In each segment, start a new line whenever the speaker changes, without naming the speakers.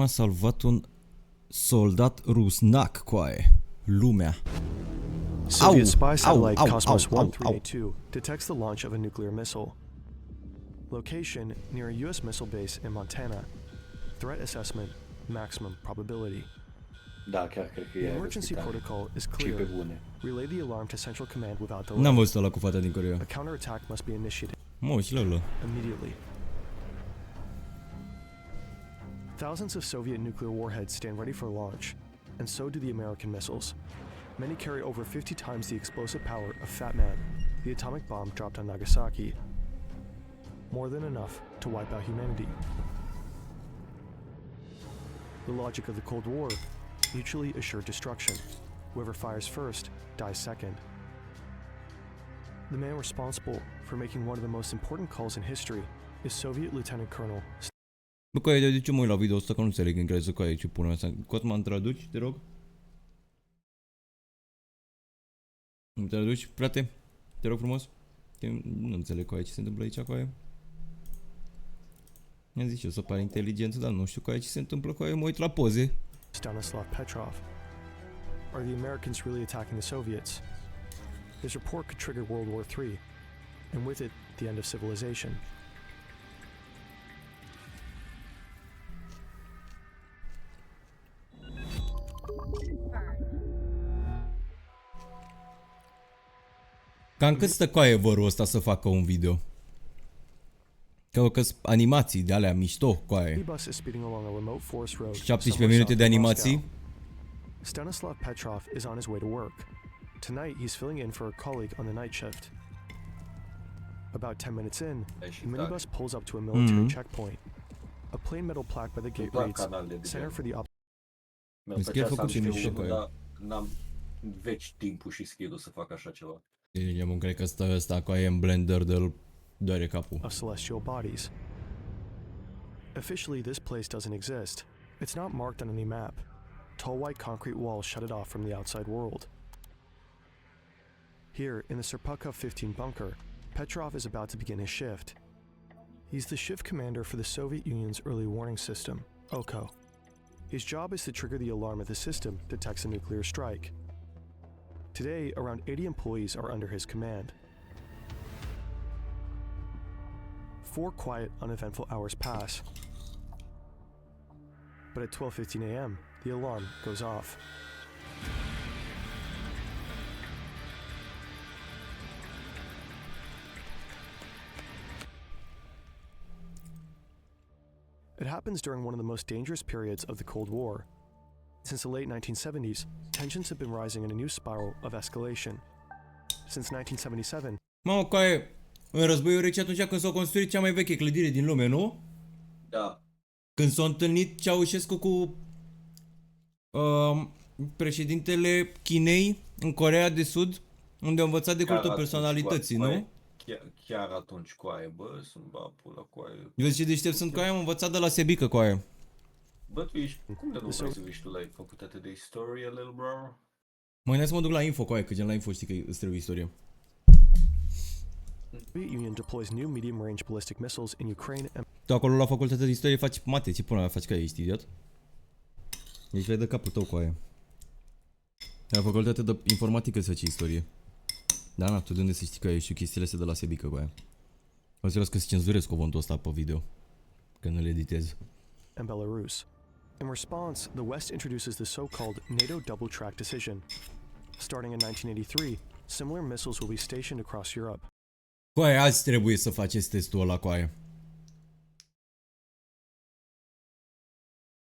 A salvat un soldat rusnac, coaie. Lumea.
Soviet spy satellite Cosmos 1382 detects the launch of a nuclear missile. Location near a U.S. missile base in Montana. Threat assessment, maximum probability.
Da, chiar cred că
The
e
emergency protocol is
și pe
clear.
bune.
Relay the alarm to central command without
N-am
delay.
văzut ăla cu fata din Coreea.
A counterattack must be initiated
Mă, și lălă.
immediately. Thousands of Soviet nuclear warheads stand ready for launch, and so do the American missiles. Many carry over 50 times the explosive power of Fat Man, the atomic bomb dropped on Nagasaki. More than enough to wipe out humanity. The logic of the Cold War: mutually assured destruction. Whoever fires first dies second. The man responsible for making one of the most important calls in history is Soviet Lieutenant Colonel.
Bă, coaie, de ce mă uit la video ăsta că nu înțeleg engleză, coaie, ce pune asta? Cotman, traduci, te rog? Îmi traduci, frate? Te rog frumos? Nu înțeleg, coaie, ce se întâmplă aici, coaie. Mi-am zis eu să pare inteligență, dar nu știu, coaie, ce se întâmplă, coaie, mă uit la poze.
Stanislav Petrov. Are the Americans really attacking the Soviets? His report could trigger World War III, and with it, the end of civilization.
Cam cât stă, coaie, vărul ăsta să facă un video? Că animații de alea mișto, coaie. 17 minute de animații.
Stanislav Petrov is on his way to work. Tonight he's filling in for a colleague on the night shift. About 10 minutes in, the minibus pulls up to a military checkpoint. A plain metal plaque by the gate reads, Center for the
Mi-a plăcea să am știut, dar n-am veci timpul și skill-ul să fac așa ceva.
Eu cred că stă ăsta, coaie, în blender de-l doare capul.
Of celestial bodies. Officially, this place doesn't exist. It's not marked on any map. Tall white concrete walls shut it off from the outside world. Here, in the Serpukhov 15 bunker, Petrov is about to begin his shift. He's the shift commander for the Soviet Union's early warning system, OKO. His job is to trigger the alarm if the system detects a nuclear strike. Today, around 80 employees are under his command. 4 quiet, uneventful hours pass. But at 12:15 a.m., the alarm goes off. It happens during one of the most dangerous periods of the Cold War. Since the late 1970s, tensions have been rising in a new spiral of escalation. Since 1977,
Mamă, coaie, în războiul rece atunci când s-a construit cea mai veche clădire din lume, nu?
Da.
Când s-a întâlnit Ceaușescu cu președintele Chinei în Coreea de Sud, unde a învățat de cultul personalității, nu?
Chiar atunci, coaie, bă, sunt bapul coaie.
Vezi ce deștept sunt, coaie, am învățat de la Sebică, coaie.
Bă, tu ești, cum de nu vrei să vii tu la făcut atât de istorie, little bro?
Mă gândeam să mă duc la info, coaie, că gen la info știi că îți trebuie istorie.
Soviet Union deploys new medium-range ballistic missiles in Ukraine and...
Tu acolo la facultatea de istorie faci mate, ce până la faci, că ești idiot? Deci vei de capul tău, coaie. La facultatea de informatică să faci istorie. Da, na, tu de unde să știi că ești chestiile astea de la Sebică, coaie. O să că să cenzurez cuvântul ăsta pe video, că nu le editez.
And Belarus. In response, the West introduces the so-called NATO double-track decision. Starting in 1983, similar missiles will be stationed across Europe.
Coaie, azi trebuie să faceți testul ăla, coaie.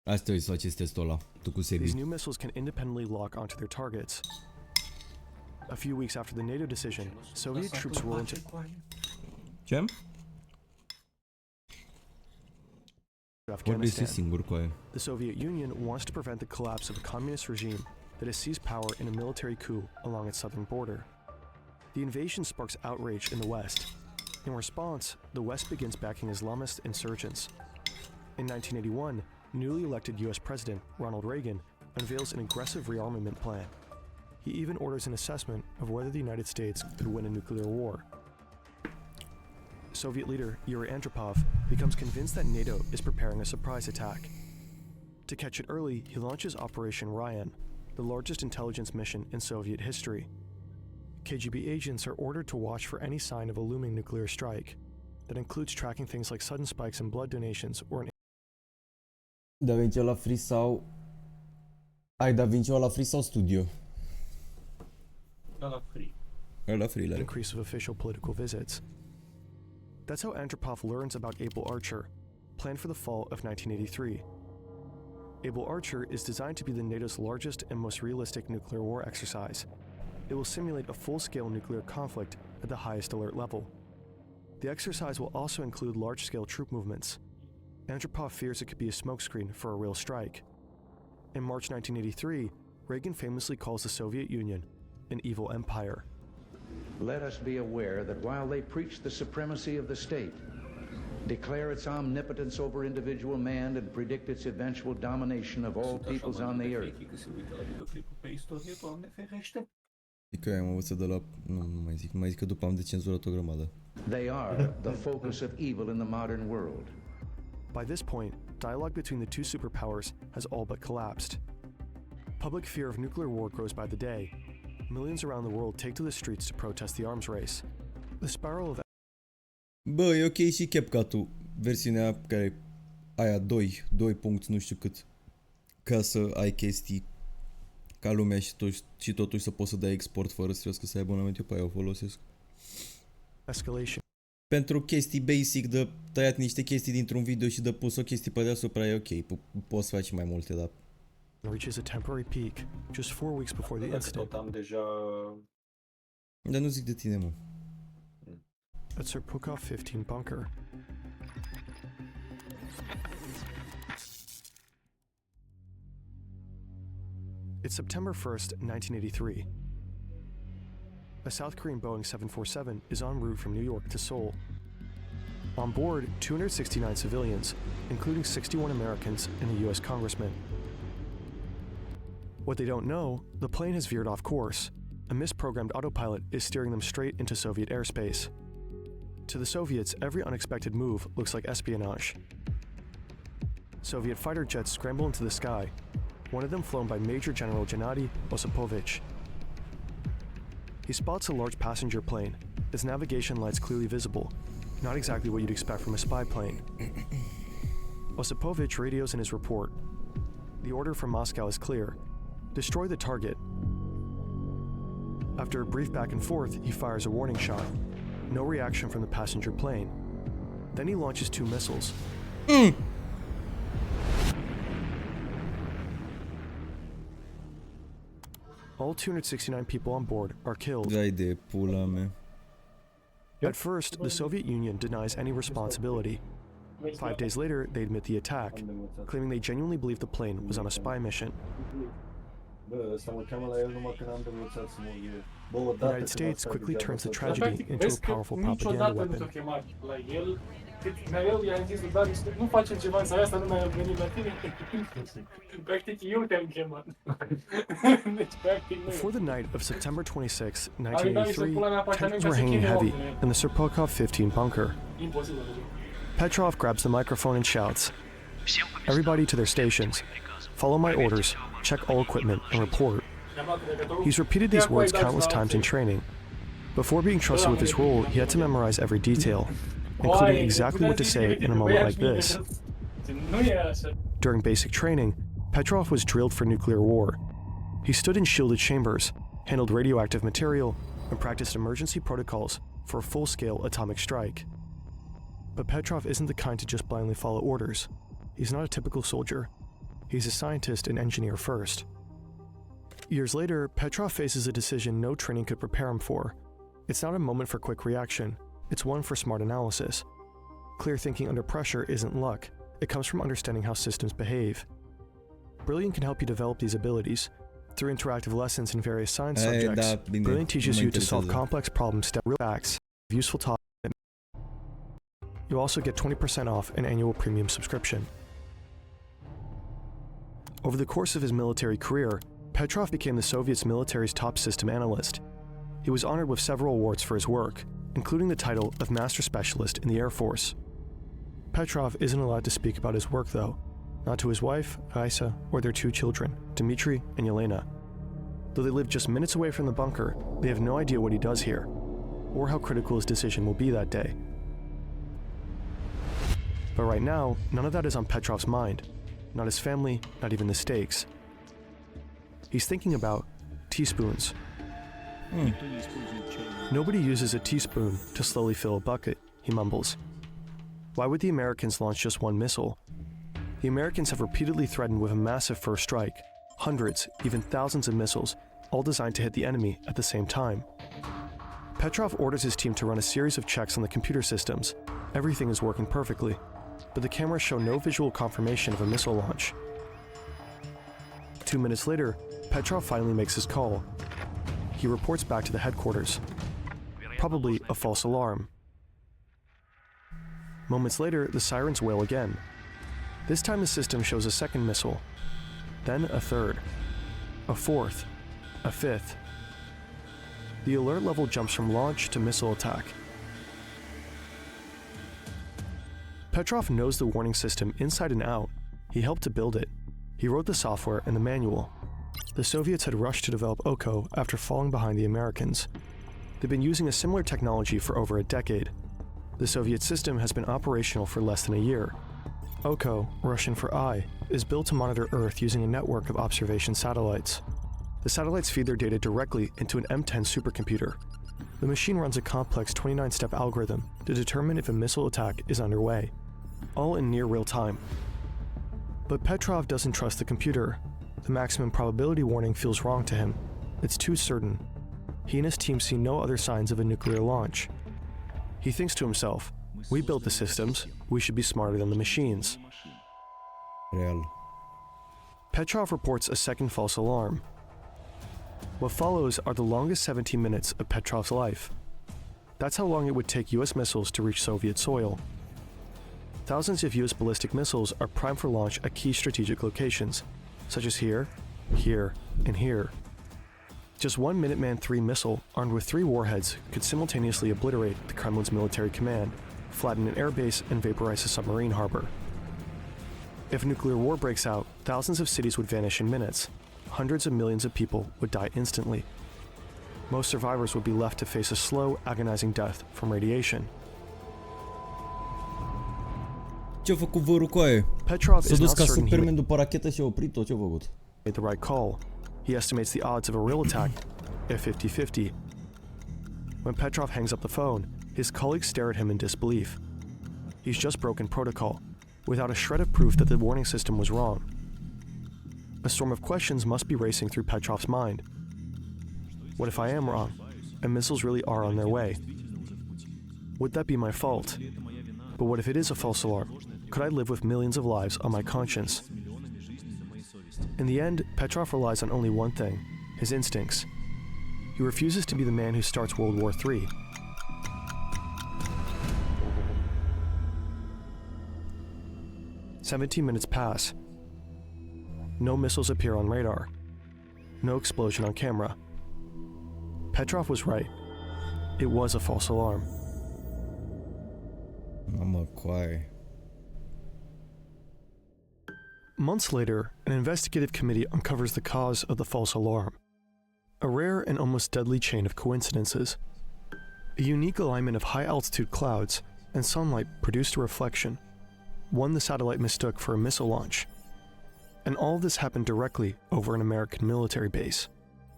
Azi trebuie să faceți testul ăla, tu cu Sebi.
These new missiles can independently lock onto their targets. A few weeks after the NATO decision, Soviet troops roll into
Ce? Vorbește
Afghanistan.
singur, coaie.
The Soviet Union wants to prevent the collapse of a communist regime that has seized power in a military coup along its southern border. The invasion sparks outrage in the West. In response, the West begins backing Islamist insurgents. In 1981, newly elected U.S. President Ronald Reagan unveils an aggressive rearmament plan. He even orders an assessment of whether the United States could win a nuclear war. Soviet leader Yuri Andropov becomes convinced that NATO is preparing a surprise attack. To catch it early, he launches Operation Ryan, the largest intelligence mission in Soviet history. KGB agents are ordered to watch for any sign of a looming nuclear strike. That includes tracking things like sudden spikes in blood donations or an
Da Vinci la free sau... Ai Da Vinci la free sau studio?
La free.
La free, la
increase of official political visits. That's how Andropov learns about Able Archer, planned for the fall of 1983. Able Archer is designed to be the NATO's largest and most realistic nuclear war exercise. It will simulate a full-scale nuclear conflict at the highest alert level. The exercise will also include large-scale troop movements. Andropov fears it could be a smokescreen for a real strike. In March 1983, Reagan famously calls the Soviet Union an evil empire.
Let us be aware that while they preach the supremacy of the state, declare its omnipotence over individual man, and predict its eventual domination of all peoples on the earth.
Că am învățat de la... Nu mai zic. Mai zic că după am decenzurat o grămadă.
They are the focus of evil in the modern world.
By this point, dialogue between the two superpowers has all but collapsed. Public fear of nuclear war grows by the day. Millions around the world take to the streets to protest the arms race. The spiral of...
Bă, e ok și CapCut-ul. Versiunea care... Aia 2 punct nu știu cât. Ca să ai chestii ca lumea și totuși să poți să dai export fără să ai abonament. Eu pe aia o folosesc.
Escalation.
Pentru chestii basic de tăiat niște chestii dintr-un video și de pus o chestie pe deasupra e ok. Poți face mai multe, dar...
Reaches a temporary peak just 4 weeks before the incident.
Dar nu zic de tine, mă.
At Serpukhov 15 bunker. It's September 1st, 1983. A South Korean Boeing 747 is en route from New York to Seoul. On board, 269 civilians, including 61 Americans and a U.S. congressman. What they don't know, the plane has veered off course. A misprogrammed autopilot is steering them straight into Soviet airspace. To the Soviets, every unexpected move looks like espionage. Soviet fighter jets scramble into the sky, one of them flown by Major General Gennady Osipovich. He spots a large passenger plane, its navigation lights clearly visible, not exactly what you'd expect from a spy plane. Osipovich radios in his report. The order from Moscow is clear: destroy the target. After a brief back and forth, he fires a warning shot. No reaction from the passenger plane. Then he launches 2 missiles. All 269 people on board are killed.
Dai de pula mea.
At first, the Soviet Union denies any responsibility. 5 days later, they admit the attack, claiming they genuinely believe the plane was on a spy mission. The United States quickly turns the tragedy into a powerful propaganda weapon.
Mereu i-am zis lui Darius, nu facem ceva în seara asta, nu mai am venit la tine. Practic, eu te-am chemat. Deci, practic,
Before the night of September 26, 1983, tensions were hanging heavy in the Serpukhov 15 bunker. Petrov grabs the microphone and shouts, "Everybody to their stations. Follow my orders, check all equipment, and report." He's repeated these words countless times in training. Before being trusted with his role, he had to memorize every detail, including exactly what to say in a moment like this. During basic training, Petrov was drilled for nuclear war. He stood in shielded chambers, handled radioactive material, and practiced emergency protocols for a full-scale atomic strike. But Petrov isn't the kind to just blindly follow orders. He's not a typical soldier. He's a scientist and engineer first. Years later, Petrov faces a decision no training could prepare him for. It's not a moment for quick reaction. It's one for smart analysis. Clear thinking under pressure isn't luck. It comes from understanding how systems behave. Brilliant can help you develop these abilities. Through interactive lessons in various science subjects, Brilliant teaches you to solve complex problems, step real facts, useful topics. You also get 20% off an annual premium subscription. Over the course of his military career, Petrov became the Soviets' military's top system analyst. He was honored with several awards for his work, including the title of Master Specialist in the Air Force. Petrov isn't allowed to speak about his work, though. not to his wife, Aici, or their 2 children, Dmitri and Yelena. Though they live just minutes away from the bunker, they have no idea what he does here, or how critical his decision will be that day. But right now, none of that is on Petrov's mind. Not his family, not even the stakes. He's thinking about teaspoons. Nobody uses a teaspoon to slowly fill a bucket, he mumbles. Why would the Americans launch just one missile? The Americans have repeatedly threatened with a massive first strike, hundreds, even thousands of missiles, all designed to hit the enemy at the same time. Petrov orders his team to run a series of checks on the computer systems. Everything is working perfectly, but the cameras show no visual confirmation of a missile launch. 2 minutes later, Petrov finally makes his call. He reports back to the headquarters. Probably a false alarm. Moments later, the sirens wail again. This time the system shows a second missile, then a third, a fourth, a fifth. The alert level jumps from launch to missile attack. Petrov knows the warning system inside and out. He helped to build it. He wrote the software and the manual. The Soviets had rushed to develop OKO after falling behind the Americans. They've been using a similar technology for over a decade. The Soviet system has been operational for less than a year. OKO, Russian for eye, is built to monitor Earth using a network of observation satellites. The satellites feed their data directly into an M10 supercomputer. The machine runs a complex 29-step algorithm to determine if a missile attack is underway, all in near real time. But Petrov doesn't trust the computer. The maximum probability warning feels wrong to him. It's too certain. He and his team see no other signs of a nuclear launch. He thinks to himself, we built the systems, we should be smarter than the machines.
Real.
Petrov reports a second false alarm. What follows are the longest 17 minutes of Petrov's life. That's how long it would take US missiles to reach Soviet soil. Thousands of US ballistic missiles are primed for launch at key strategic locations, such as here, here, and here. Just one Minuteman III missile armed with 3 warheads could simultaneously obliterate the Kremlin's military command, flatten an airbase, and vaporize a submarine harbor. If a nuclear war breaks out, thousands of cities would vanish in minutes. Hundreds of millions of people would die instantly. Most survivors would be left to face a slow, agonizing death from radiation.
Ce-a făcut vărul cu aia?
Petrov
S-a
is
dus
not
ca să
certain he
termin după rachetă și a oprit-o, ce-a făcut?
made the right call. He estimates the odds of a real attack at 50-50. When Petrov hangs up the phone, his colleagues stare at him in disbelief. He's just broken protocol, without a shred of proof that the warning system was wrong. A storm of questions must be racing through Petrov's mind. What if I am wrong, and missiles really are on their way? Would that be my fault? But what if it is a false alarm? Could I live with millions of lives on my conscience? In the end, Petrov relies on only one thing, his instincts. He refuses to be the man who starts World War III. "17 minutes pass. No missiles appear on radar. No explosion on camera. Petrov was right. It was a false alarm.
Mamă, coaie.
Months later, an investigative committee uncovers the cause of the false alarm. A rare and almost deadly chain of coincidences. A unique alignment of high-altitude clouds and sunlight produced a reflection, one the satellite mistook for a missile launch. And all of this happened directly over an American military base.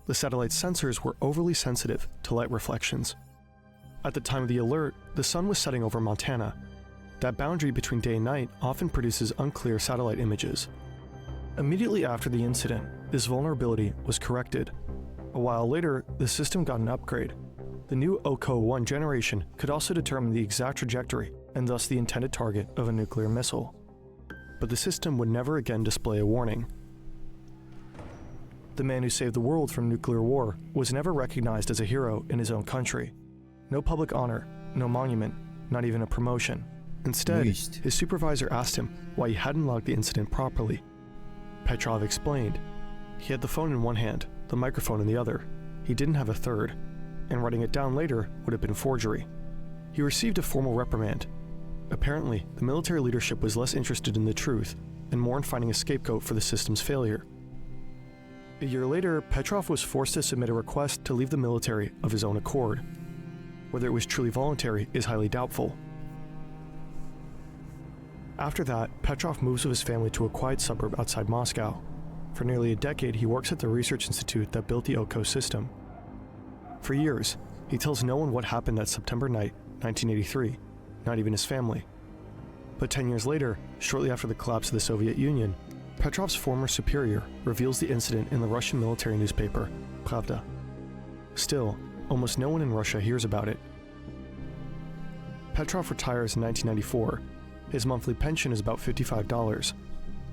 The satellite's sensors were overly sensitive to light reflections. At the time of the alert, the sun was setting over Montana. That boundary between day and night often produces unclear satellite images. Immediately after the incident, this vulnerability was corrected. A while later, the system got an upgrade. The new OKO-1 generation could also determine the exact trajectory and thus the intended target of a nuclear missile. But the system would never again display a warning. The man who saved the world from nuclear war was never recognized as a hero in his own country. No public honor, no monument, not even a promotion. Instead, his supervisor asked him why he hadn't logged the incident properly. Petrov explained. He had the phone in one hand, the microphone in the other. He didn't have a third, and writing it down later would have been forgery. He received a formal reprimand. Apparently, the military leadership was less interested in the truth and more in finding a scapegoat for the system's failure. A year later, Petrov was forced to submit a request to leave the military of his own accord. Whether it was truly voluntary is highly doubtful. After that, Petrov moves with his family to a quiet suburb outside Moscow. For nearly a decade, he works at the research institute that built the Oko system. For years, he tells no one what happened that September night, 1983, not even his family. But 10 years later, shortly after the collapse of the Soviet Union, Petrov's former superior reveals the incident in the Russian military newspaper, Pravda. Still, almost no one in Russia hears about it. Petrov retires in 1994. His monthly pension is about $55.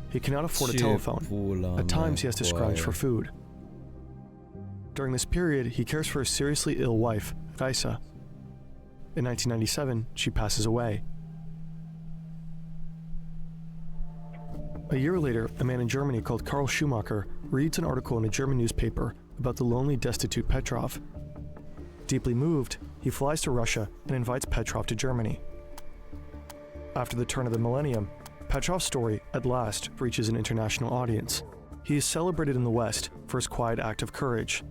He cannot afford a telephone. At times, he has to scrounge for food. During this period, he cares for his seriously ill wife, Raisa. In 1997, she passes away. A year later, a man in Germany called Karl Schumacher reads an article in a German newspaper about the lonely, destitute Petrov. Deeply moved, he flies to Russia and invites Petrov to Germany. After the turn of the millennium, Petrov's story, at last, reaches an international audience. He is celebrated in the West for his quiet act of courage.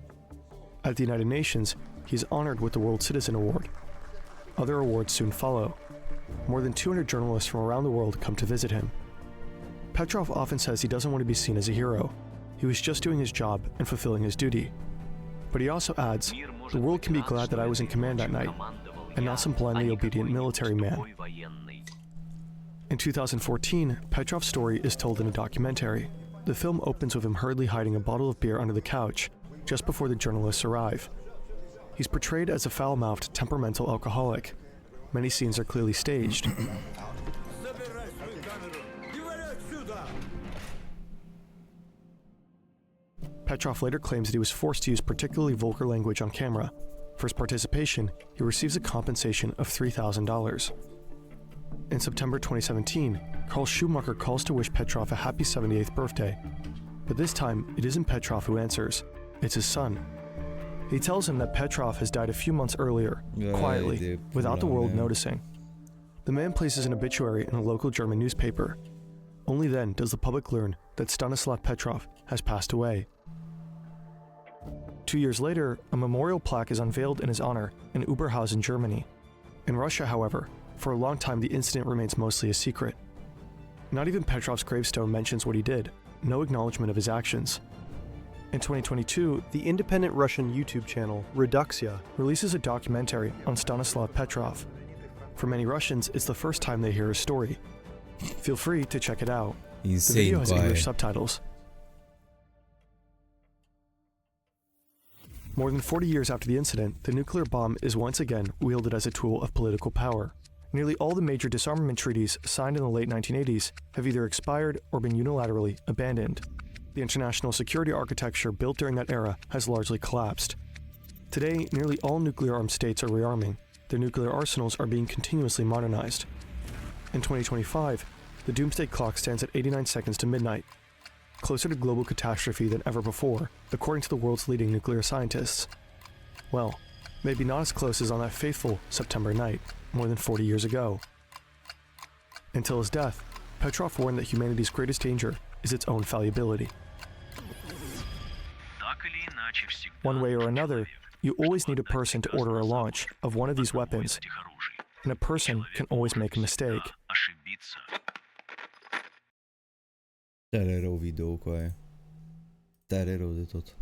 At the United Nations, he is honored with the World Citizen Award. Other awards soon follow. More than 200 journalists from around the world come to visit him. Petrov often says he doesn't want to be seen as a hero. He was just doing his job and fulfilling his duty. But he also adds, "The world can be glad that I was in command that night, and not some blindly obedient military man." In 2014, Petrov's story is told in a documentary. The film opens with him hurriedly hiding a bottle of beer under the couch, just before the journalists arrive. He's portrayed as a foul-mouthed, temperamental alcoholic. Many scenes are clearly staged. Petrov later claims that he was forced to use particularly vulgar language on camera. For his participation, he receives a compensation of $3,000. In September 2017, Karl Schumacher calls to wish Petrov a happy 78th birthday. But this time, it isn't Petrov who answers, it's his son. He tells him that Petrov has died a few months earlier, quietly, without the world noticing. The man places an obituary in a local German newspaper. Only then does the public learn that Stanislav Petrov has passed away. 2 years later, a memorial plaque is unveiled in his honor in Oberhausen, Germany. In Russia, however, for a long time the incident remains mostly a secret. Not even Petrov's gravestone mentions what he did, no acknowledgement of his actions. In 2022, the independent Russian YouTube channel Reduxia releases a documentary on Stanislav Petrov. For many Russians, it's the first time they hear his story. Feel free to check it out. The video has English subtitles. More than 40 years after the incident, the nuclear bomb is once again wielded as a tool of political power. Nearly all the major disarmament treaties signed in the late 1980s have either expired or been unilaterally abandoned. The international security architecture built during that era has largely collapsed. Today, nearly all nuclear-armed states are rearming. Their nuclear arsenals are being continuously modernized. In 2025, the doomsday clock stands at 89 seconds to midnight, closer to global catastrophe than ever before, according to the world's leading nuclear scientists. Well, maybe not as close as on that fateful September night, more than 40 years ago. Until his death, Petrov warned that humanity's greatest danger is its own fallibility. One way or another, you always need a person to order a launch of one of these weapons, and a person can always make a mistake.
Tare rău video cu aia. Tare rău de tot.